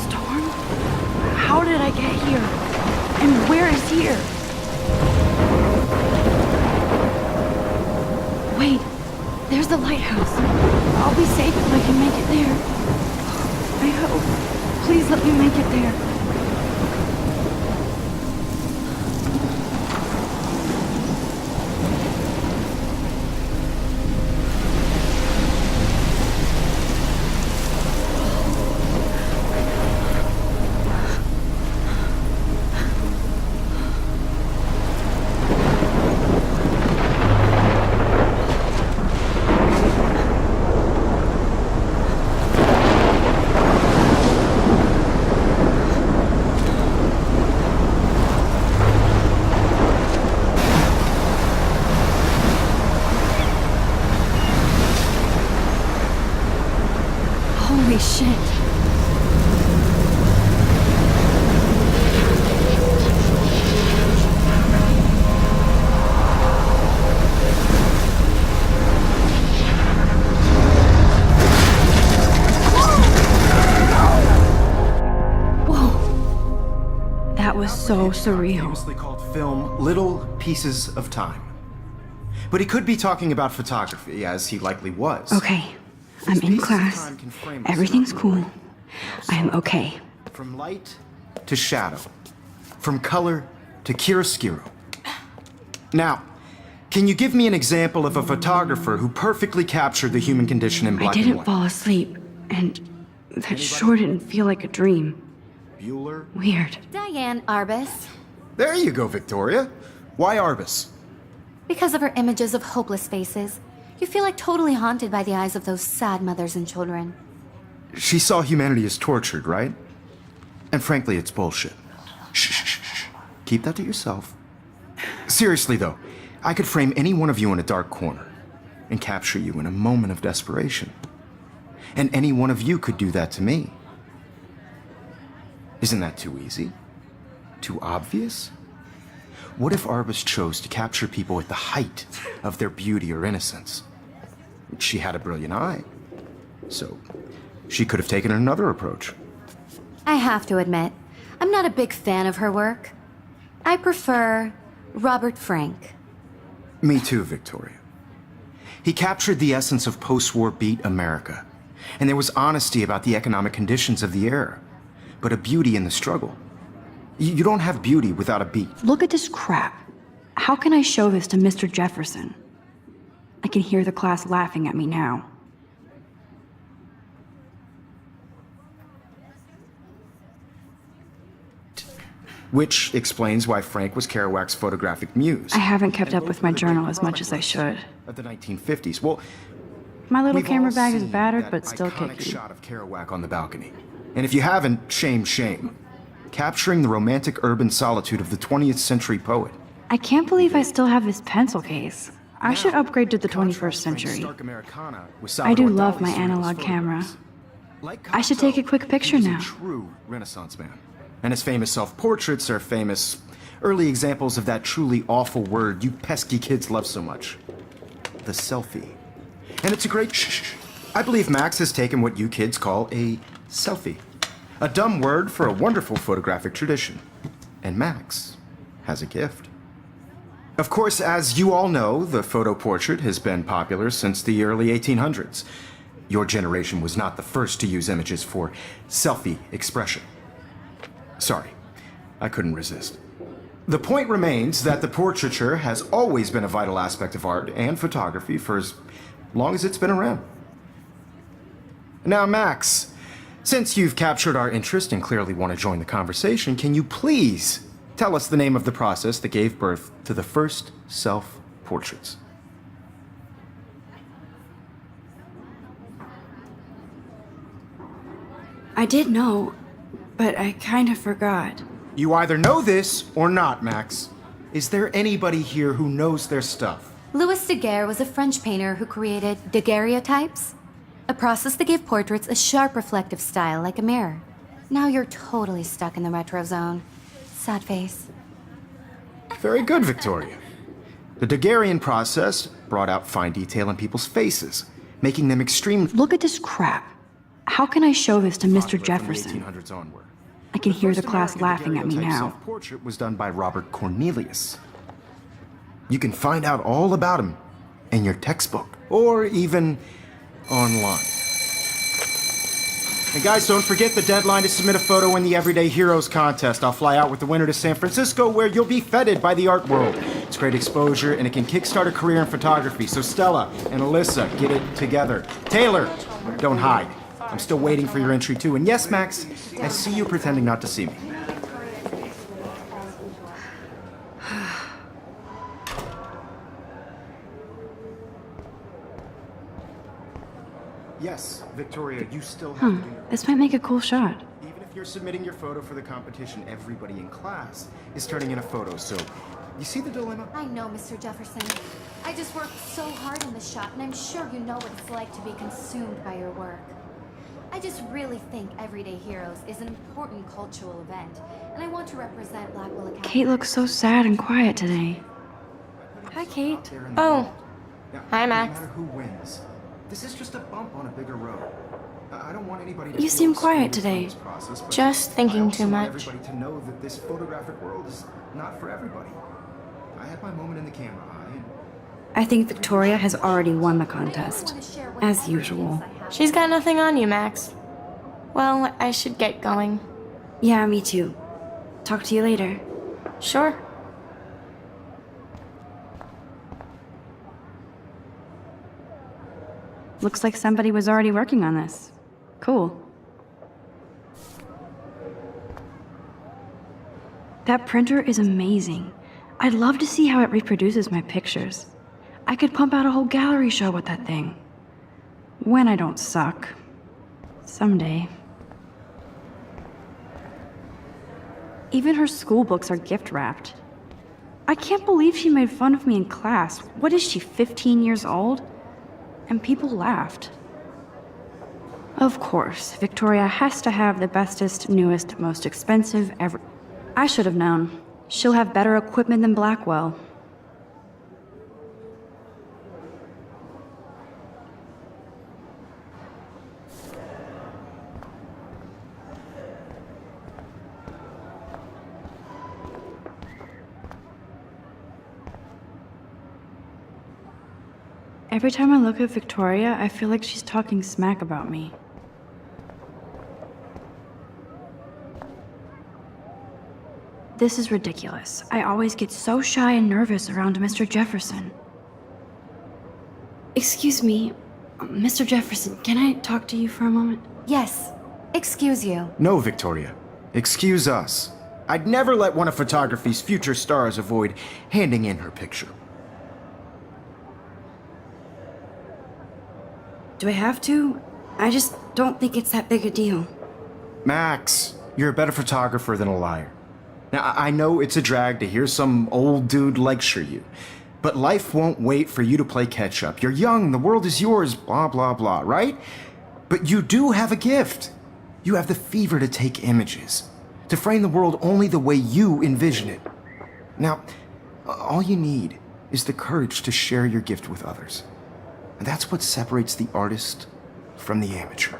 storm? How did I get here? And where is here? Wait, there's the lighthouse. I'll be safe if I can make it there. I hope. Please let me make it there. Holy shit. Whoa. That was so surreal. Famously called film Little Pieces of Time. But he could be talking about photography, as he likely was. Okay. I'm in class. Everything's cool. I'm okay. From light to shadow. From color to chiaroscuro. Now, can you give me an example of a photographer who perfectly captured the human condition in black I and didn't white? fall asleep, and that sure didn't feel like a dream. Bueller? Weird. Diane Arbus. There you go, Victoria. Why Arbus? Because of her images of hopeless faces, you feel like totally haunted by the eyes of those sad mothers and children. She saw humanity as tortured, right? And frankly, it's bullshit. Shh, shh, shh, shh. Keep that to yourself. Seriously, though, I could frame any one of you in a dark corner and capture you in a moment of desperation. And any one of you could do that to me. Isn't that too easy? Too obvious? What if Arbus chose to capture people at the height of their beauty or innocence? She had a brilliant eye, so she could have taken another approach. I have to admit, I'm not a big fan of her work. I prefer Robert Frank. Me too, Victoria. He captured the essence of post-war beat America, and there was honesty about the economic conditions of the era, but a beauty in the struggle. You don't have beauty without a beat. Look at this crap. How can I show this to Mr. Jefferson? I can hear the class laughing at me now. Which explains why Frank was Kerouac's photographic muse. I haven't kept up with my journal as much as I should. Of the 1950s. Well, My little we've camera all bag is seen battered, that but still iconic kicky. shot of Kerouac on the balcony. And if you haven't, shame, shame. Capturing the romantic urban solitude of the 20th century poet. I can't believe I still have this pencil case. I should upgrade to the 21st century. I do love my analog camera. I should take a quick picture he was now. a true Renaissance man. And his famous self-portraits are famous early examples of that truly awful word you pesky kids love so much. The selfie. And it's a great shh. I believe Max has taken what you kids call a selfie. A dumb word for a wonderful photographic tradition. And Max has a gift. Of course, as you all know, the photo portrait has been popular since the early 1800s. Your generation was not the first to use images for selfie expression. Sorry, I couldn't resist. The point remains that the portraiture has always been a vital aspect of art and photography for as long as it's been around. Now, Max, since you've captured our interest and clearly want to join the conversation, can you please tell us the name of the process that gave birth to the first self-portraits? I did know, but I kind of forgot. You either know this or not, Max. Is there anybody here who knows their stuff? Louis Daguerre was a French painter who created daguerreotypes, a process that gave portraits a sharp reflective style like a mirror. Now you're totally stuck in the retro zone. Sad face. Very good, Victoria. The Daguerrean process brought out fine detail in people's faces, making them extremely... Look at this crap. How can I show this to Mr. Popular from the Jefferson? 1800s onward. I can hear the First class American laughing at me daguerreotype now. Self-portrait was done by Robert Cornelius. You can find out all about him in your textbook or even online. And guys, don't forget the deadline to submit a photo in the Everyday Heroes contest. I'll fly out with the winner to San Francisco, where you'll be feted by the art world. It's great exposure, and it can kickstart a career in photography. So Stella and Alyssa, get it together. Taylor, don't hide. I'm still waiting for your entry too. And yes, Max, I see you pretending not to see me. Yes, Victoria, you still have to do your... This might make a cool shot. Even if you're submitting your photo for the competition, everybody in class is turning in a photo, so... You see the dilemma? I know, Mr. Jefferson. I just worked so hard on this shot, and I'm sure you know what it's like to be consumed by your work. I just really think Everyday Heroes is an important cultural event, and I want to represent Blackwell Academy. Kate looks so sad and quiet today. Hi, Kate. There in the Oh. world. Now, Hi, no Max. matter who wins, this is just a bump on a bigger road. I don't want anybody to You feel seem quiet excluded from today. this process, but Just thinking I also too want much. everybody to know that this photographic world is not for everybody. I had my moment in the camera eye, and I think Victoria has already won the I also contest, want to share as whatever usual. things I have. She's got nothing on you, Max. Well, I should get going. Yeah, me too. Talk to you later. Sure. Looks like somebody was already working on this. Cool. That printer is amazing. I'd love to see how it reproduces my pictures. I could pump out a whole gallery show with that thing. When I don't suck. Someday. Even her school books are gift wrapped. I can't believe she made fun of me in class. What is she, 15 years old? And people laughed. Of course, Victoria has to have the bestest, newest, most expensive ever. I should have known. She'll have better equipment than Blackwell. Every time I look at Victoria, I feel like she's talking smack about me. This is ridiculous. I always get so shy and nervous around Mr. Jefferson. Excuse me, Mr. Jefferson, can I talk to you for a moment? Yes. Excuse you. no, Victoria. Excuse us. I'd never let one of photography's future stars avoid handing in her picture. Do I have to? I just don't think it's that big a deal. Max, you're a better photographer than a liar. Now, I know it's a drag to hear some old dude lecture you, but life won't wait for you to play catch up. You're young, the world is yours, blah, blah, blah, right? But you do have a gift. You have the fever to take images, to frame the world only the way you envision it. Now, all you need is the courage to share your gift with others. And that's what separates the artist from the amateur.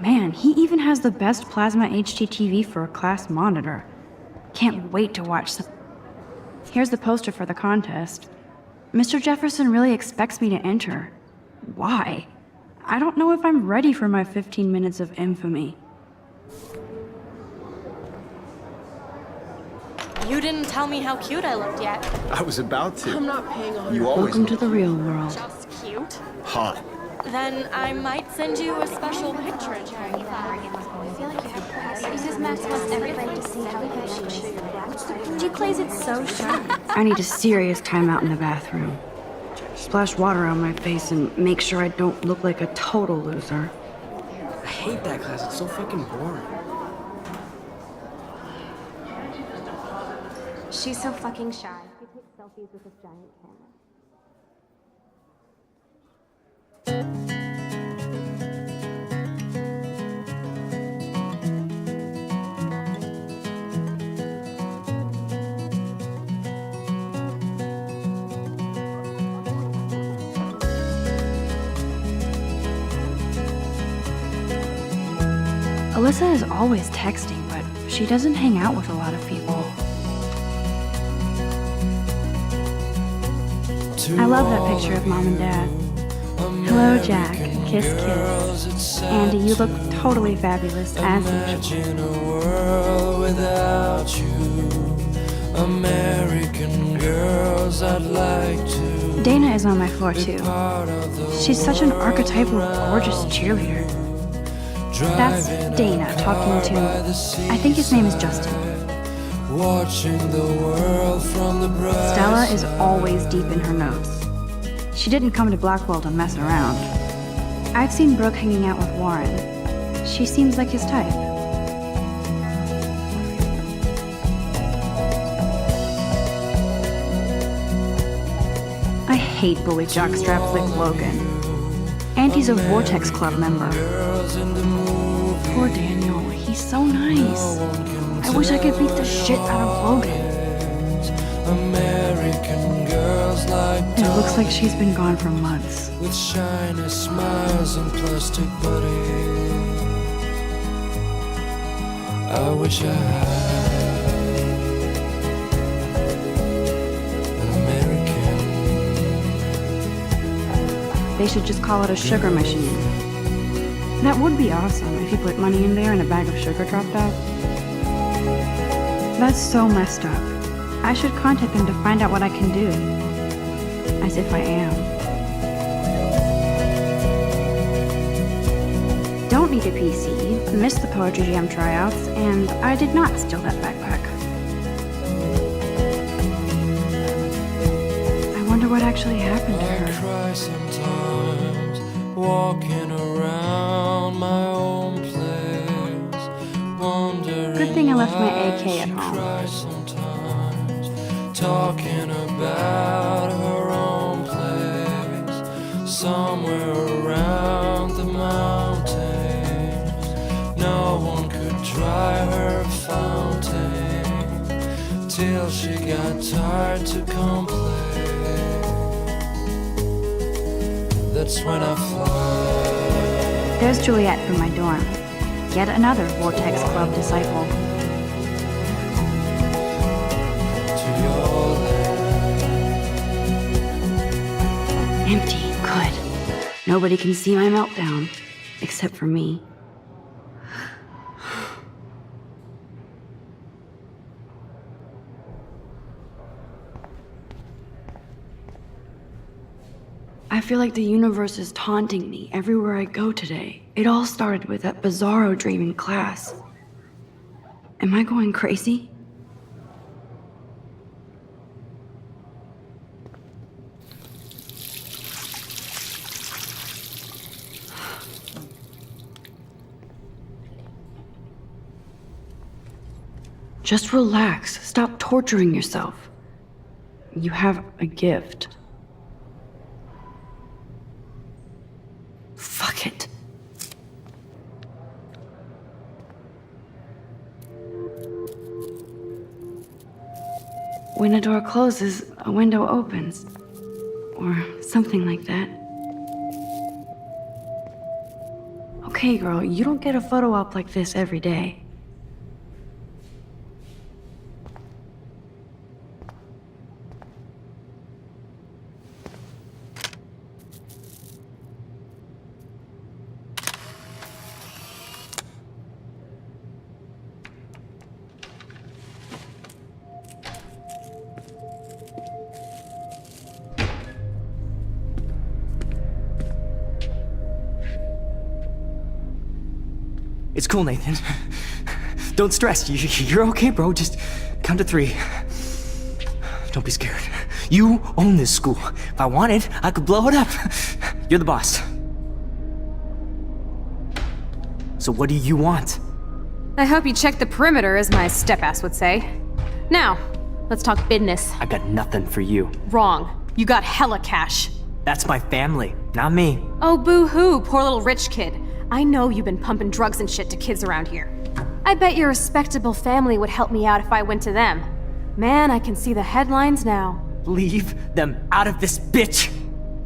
Man, he even has the best plasma HDTV for a class monitor. Can't wait to watch some. Here's the poster for the contest. Mr. Jefferson really expects me to enter. Why? I don't know if I'm ready for my 15 minutes of infamy. You didn't tell me how cute I looked yet. I was about to. I'm not paying on You always Welcome to the real world. Just cute? hot. Then I might send you a special picture. Because Max wants everybody to see how good she is. She plays it so sharp. I need a serious timeout in the bathroom. Splash water on my face and make sure I don't look like a total loser. I hate that class. It's so fucking boring. She's so fucking shy. She takes selfies with this giant camera. Alyssa is always texting, but she doesn't hang out with a lot of people. I love that picture of Mom and Dad. Hello, Jack. Kiss, kiss. Andy, you look totally fabulous, as usual. Imagine a world without you. American girls, I'd like to Dana is on my floor, too. part of the She's such an archetypal, gorgeous cheerleader. That's Dana talking to, I think his name is Justin. watching the world from the bright Stella is always deep in her notes. She didn't come to Blackwell to mess around. I've seen Brooke hanging out with Warren. She seems like his type. I hate bully jockstraps like Logan. And he's a Vortex Club member. Poor Daniel, he's so nice. I wish I could beat the shit out of Logan. American girls like And it looks like she's been gone for months. with shiny smiles and plastic bodies. I wish I had an American. They should just call it a sugar machine. That would be awesome if you put money in there and a bag of sugar dropped out. That's so messed up. I should contact them to find out what I can do. As if I am. Don't need a PC, missed the Poetry Jam tryouts, and I did not steal that backpack. I wonder what actually happened to I her. cry sometimes, walking around my own place, wondering Good thing I left my why AK at she home. cries sometimes, talking about her own place, somewhere around the mountains. No one could dry her fountain till she got tired to complain. That's when I fly There's Juliet from my dorm. Yet another Vortex Club disciple. to your land. Empty, good. Nobody can see my meltdown, except for me. I feel like the universe is taunting me everywhere I go today. It all started with that bizarro dream in class. Am I going crazy? Just relax. Stop torturing yourself. You have a gift. Fuck it. When a door closes, a window opens. Or something like that. Okay, girl, you don't get a photo op like this every day. It's cool, Nathan. Don't stress. You're okay, bro. Just count to 3. Don't be scared. You own this school. If I wanted, I could blow it up. You're the boss. So what do you want? I hope you checked the perimeter, as my step-ass would say. Now, let's talk business. I got nothing for you. Wrong. You got hella cash. That's my family, not me. Oh, boo-hoo, poor little rich kid. I know you've been pumping drugs and shit to kids around here. I bet your respectable family would help me out if I went to them. Man, I can see the headlines now. Leave them out of this bitch!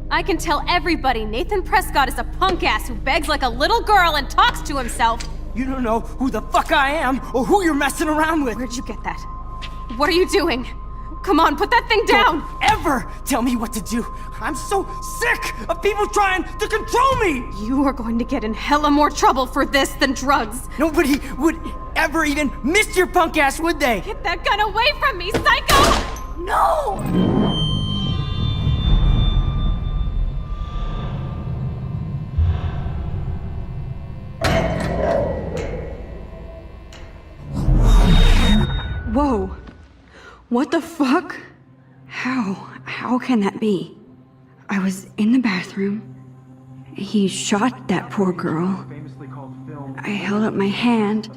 I can tell everybody Nathan Prescott is a punk ass who begs like a little girl and talks to himself. You don't know who the fuck I am or who you're messing around with. Where'd you get that? What are you doing? Come on, put that thing down! Don't ever tell me what to do. I'm so sick of people trying to control me. You are going to get in hella more trouble for this than drugs. Nobody would ever even miss your punk ass, would they? Get that gun away from me, psycho! No! Whoa. What the fuck? How can that be? I was in the bathroom. He shot that poor girl. I held up my hand.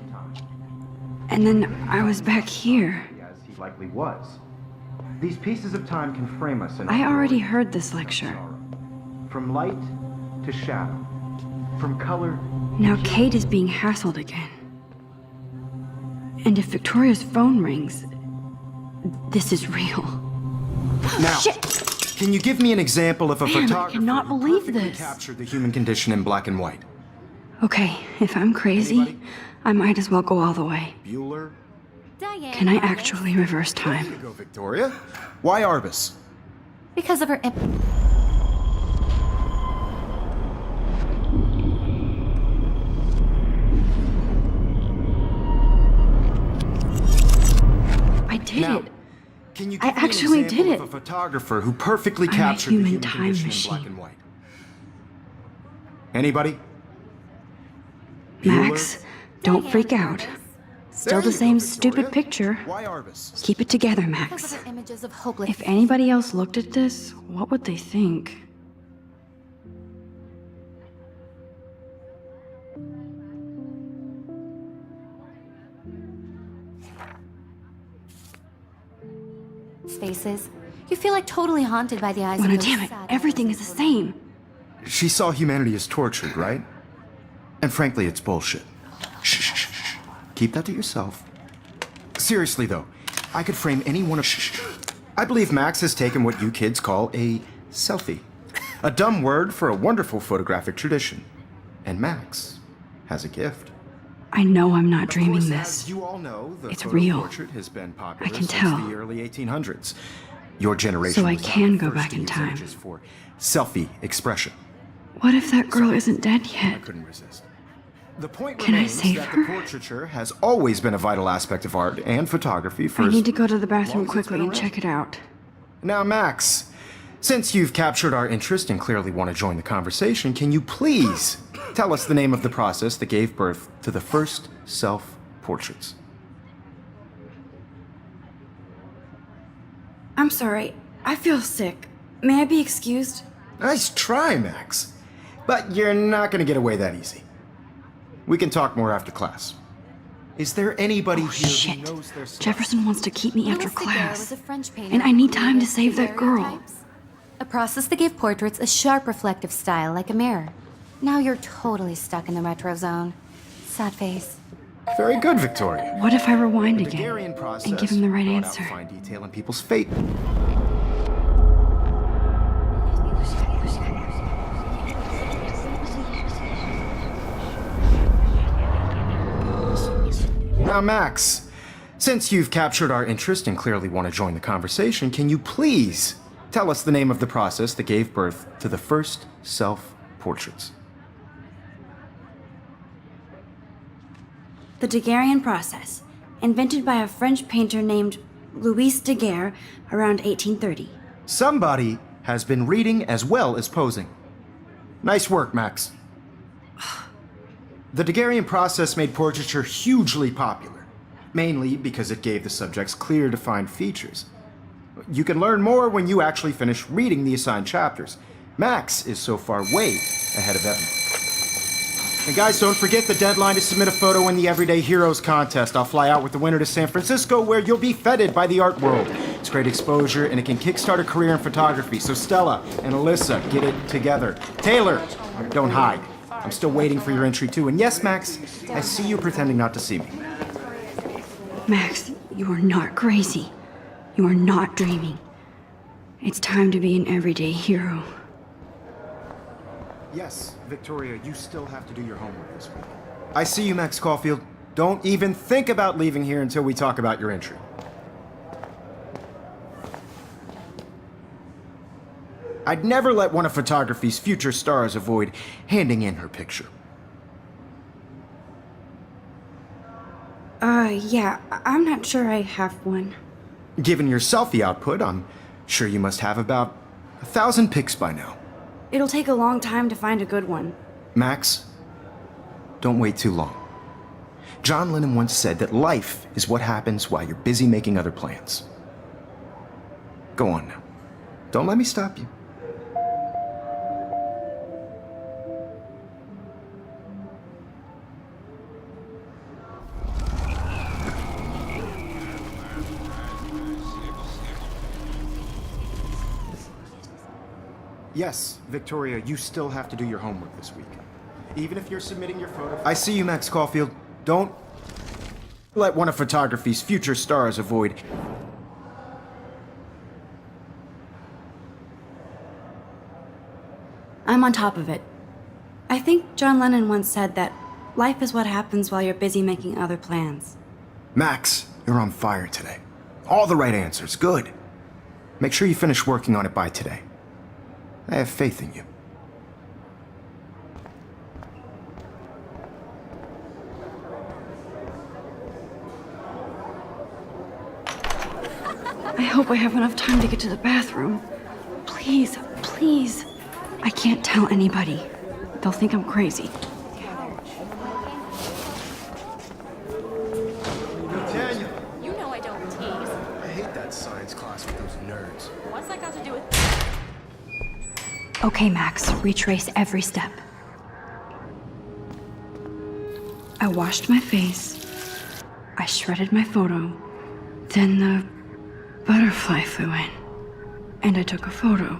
And then I was back here. As he likely was. These pieces of time can frame us in I already heard this lecture. From light to shadow. From color. Now Kate is being hassled again. And if Victoria's phone rings, this is real. Now, Shit! can you give me an example of a Man, I photographer cannot who believe perfectly this. captured the human condition in black and white? Okay, if I'm crazy, Anybody? I might as well go all the way. Bueller? Diane. Can I Arbus. actually reverse There you time? go, Victoria. Why Arbus? Because of her. I did Now, it. can you I give me an actually example did of it. a photographer who perfectly I'm a captured the human human time condition in machine. black and white? Anybody? Max, don't freak out. Still There the you go, same Victoria. stupid picture. Why Arbus? Keep it together, Because Max. of her images of hopeless. If anybody else looked at this, what would they think? Spaces, you feel like totally haunted by the eyes Lana, of those damn it, sad everything is the same. She saw humanity as tortured, right? And frankly, it's bullshit. Shh, shh, shh, shh. Keep that to yourself. Seriously, though, I could frame any one of... I believe Max has taken what you kids call a selfie. A dumb word for a wonderful photographic tradition. And Max has a gift. I know I'm not Of dreaming course, this. as you all know, the It's photo real. portrait has been popular I can since tell. the early 1800s. Your generation So I was not can the go first back to in use time. images for selfie expression. What if that girl isn't dead I yet? couldn't resist. The point Can I remains save that her? the portraiture has always been a vital aspect of art and photography for I as need to go to the long bathroom as it's quickly been and around. check it out. Now, Max, since you've captured our interest and clearly want to join the conversation, can you please tell us the name of the process that gave birth to the first self-portraits? I'm sorry. I feel sick. May I be excused? Nice try, Max. But you're not going to get away that easy. We can talk more after class. Is there anybody Oh, here shit. who knows their stuff? Jefferson wants to keep me after Louis Daguerre was class. a French painter And I who need time to created save that girl. daguerreotypes, a process that gave portraits a sharp reflective style like a mirror. Now you're totally stuck in the retro zone. Sad face. Very good, Victoria. What if I rewind The again Daguerrean process and give him the right brought out answer? fine detail in people's fate. Now, Max, since you've captured our interest and clearly want to join the conversation, can you please tell us the name of the process that gave birth to the first self-portraits? The Daguerrean process, invented by a French painter named Louis Daguerre around 1830. Somebody has been reading as well as posing. Nice work, Max. The Daguerrean process made portraiture hugely popular, mainly because it gave the subjects clear, defined features. You can learn more when you actually finish reading the assigned chapters. Max is so far way ahead of Evan. And guys, don't forget the deadline to submit a photo in the Everyday Heroes contest. I'll fly out with the winner to San Francisco, where you'll be feted by the art world. It's great exposure, and it can kickstart a career in photography. So Stella and Alyssa, get it together. Taylor, don't hide. I'm still waiting for your entry too. And yes, Max, I see you pretending not to see me. Max, you are not crazy. You are not dreaming. It's time to be an everyday hero. Yes, Victoria, you still have to do your homework this week. I see you, Max Caulfield. Don't even think about leaving here until we talk about your entry. I'd never let one of photography's future stars avoid handing in her picture. Yeah, I'm not sure I have one. Given your selfie output, I'm sure you must have about 1,000 pics by now. It'll take a long time to find a good one. Max, don't wait too long. John Lennon once said that life is what happens while you're busy making other plans. Go on now. Don't let me stop you. Yes, Victoria, you still have to do your homework this week. Even if you're submitting your photo... I see you, Max Caulfield. Don't let one of photography's future stars avoid... I'm on top of it. I think John Lennon once said that life is what happens while you're busy making other plans. Max, you're on fire today. All the right answers. Good. Make sure you finish working on it by today. I have faith in you. I hope I have enough time to get to the bathroom. Please, please. I can't tell anybody. They'll think I'm crazy. Daniel! You know I don't tease. I hate that science class with those nerds. What's that got to do with... Okay, Max, retrace every step. I washed my face. I shredded my photo. Then the butterfly flew in. And I took a photo.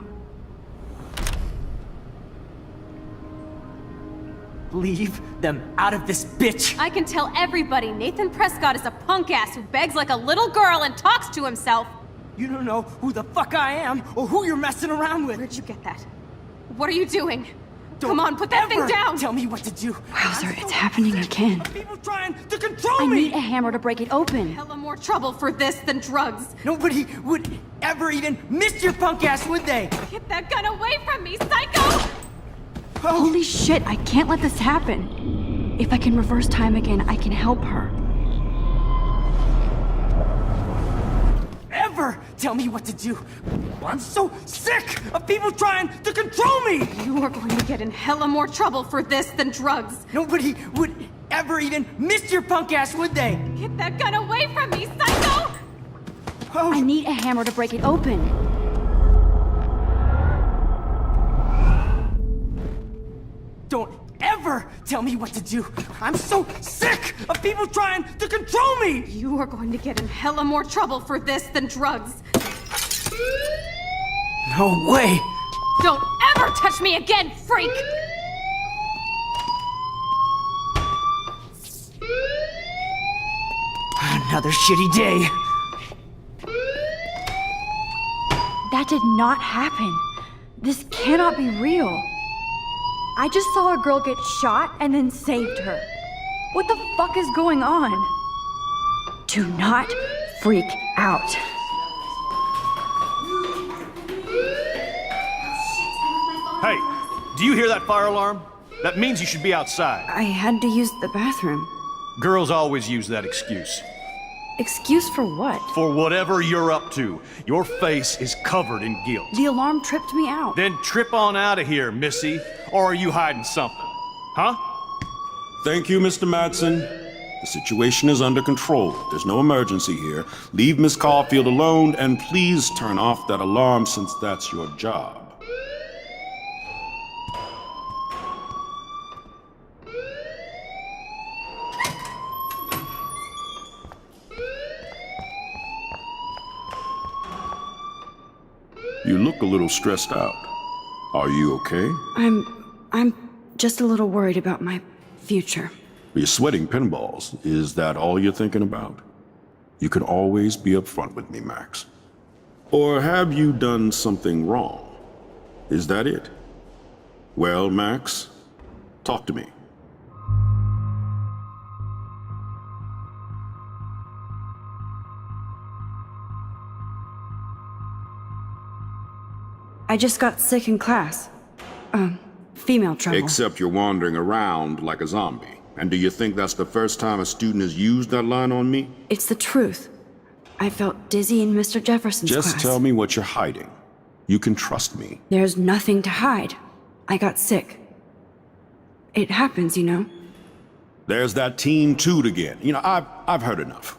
Leave them out of this bitch! I can tell everybody Nathan Prescott is a punk ass who begs like a little girl and talks to himself. You don't know who the fuck I am or who you're messing around with. Where'd you get that? What are you doing? Don't Come on, put that thing ever down! Tell me what to do. Wowzer, it's happening again. People trying to control I me. need a hammer to break it open. Hella more trouble for this than drugs. Nobody would ever even miss your punk ass, would they? Get that gun away from me, psycho! Holy shit, I can't let this happen. If I can reverse time again, I can help her. Ever tell me what to do. I'm so sick of people trying to control me! You are going to get in hella more trouble for this than drugs. Nobody would ever even miss your punk ass, would they? Get that gun away from me, psycho! I need a hammer to break it open. Don't ever tell me what to do. I'm so sick of people trying to control me! You are going to get in hella more trouble for this than drugs. No way! Don't ever touch me again, freak! Another shitty day. That did not happen. This cannot be real. I just saw a girl get shot and then saved her. What the fuck is going on? Do not freak out. Hey, do you hear that fire alarm? That means you should be outside. I had to use the bathroom. Girls always use that excuse. Excuse for what? For whatever you're up to, your face is covered in guilt. The alarm tripped me out. Then trip on out of here, Missy. Or are you hiding something? Huh? Thank you, Mr. Madsen. The situation is under control. There's no emergency here. Leave Miss Caulfield alone, and please turn off that alarm since that's your job. You look a little stressed out. Are you okay? I'm just a little worried about my future. You're sweating pinballs. Is that all you're thinking about? You can always be upfront with me, Max. Or have you done something wrong? Is that it? Well, Max, talk to me. I just got sick in class. Female trouble. Except you're wandering around like a zombie. And do you think that's the first time a student has used that line on me? It's the truth. I felt dizzy in Mr. Jefferson's class. Just tell me what you're hiding. You can trust me. There's nothing to hide. I got sick. It happens, you know. There's that Team Toot again. You know, I've heard enough.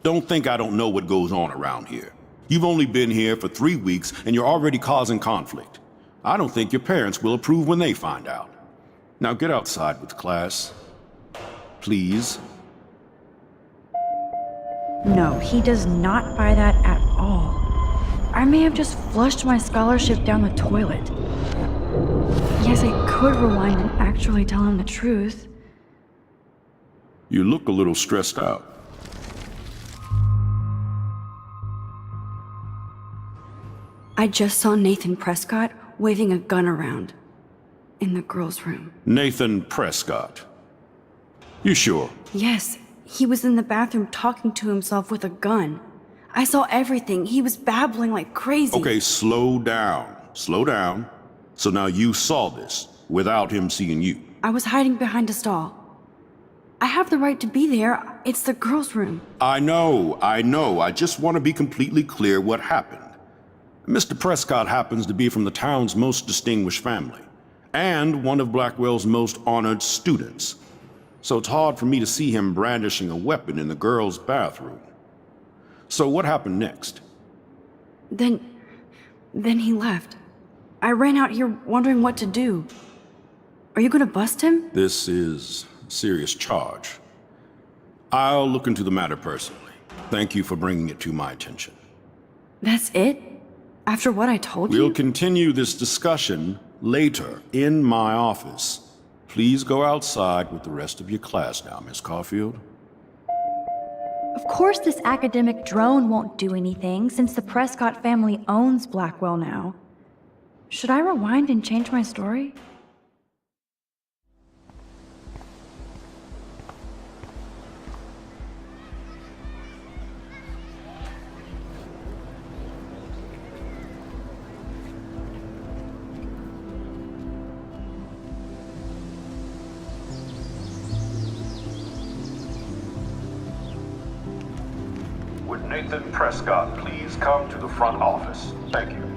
Don't think I don't know what goes on around here. You've only been here for 3 weeks and you're already causing conflict. I don't think your parents will approve when they find out. Now get outside with class. Please. No, he does not buy that at all. I may have just flushed my scholarship down the toilet. Yes, I could rewind and actually tell him the truth. You look a little stressed out. I just saw Nathan Prescott waving a gun around in the girls' room. Nathan Prescott. You sure? Yes, he was in the bathroom talking to himself with a gun. I saw everything. He was babbling like crazy. Okay, slow down. Slow down. So now you saw this without him seeing you. I was hiding behind a stall. I have the right to be there. It's the girls' room. I know. I just want to be completely clear what happened. Mr. Prescott happens to be from the town's most distinguished family, and one of Blackwell's most honored students. So it's hard for me to see him brandishing a weapon in the girls' bathroom. So what happened next? Then he left. I ran out here wondering what to do. Are you gonna bust him? This is a serious charge. I'll look into the matter personally. Thank you for bringing it to my attention. That's it? After what I told you? We'll continue this discussion later in my office. Please go outside with the rest of your class now, Miss Caulfield. Of course this academic drone won't do anything since the Prescott family owns Blackwell now. Should I rewind and change my story? Would Nathan Prescott please come to the front office? Thank you.